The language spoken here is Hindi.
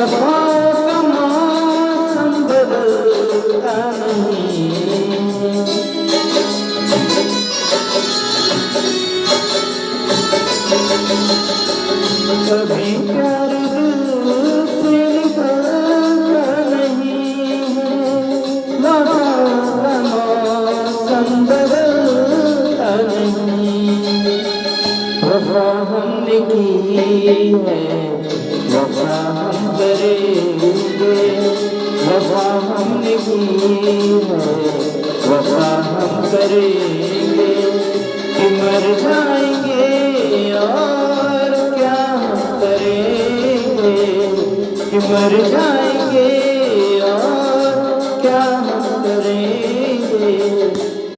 वफा का मौसम बदलता नहीं। कभी प्यार दिल से निकलता नहीं है। वफा का मौसम बदलता नहीं। वफा हमने की है, वफा हम करेंगे। वफा हमने की है, वफा हम करेंगे। कि मर जाएंगे और क्या हम करेंगे। कि मर जाएंगे और क्या हम करेंगे।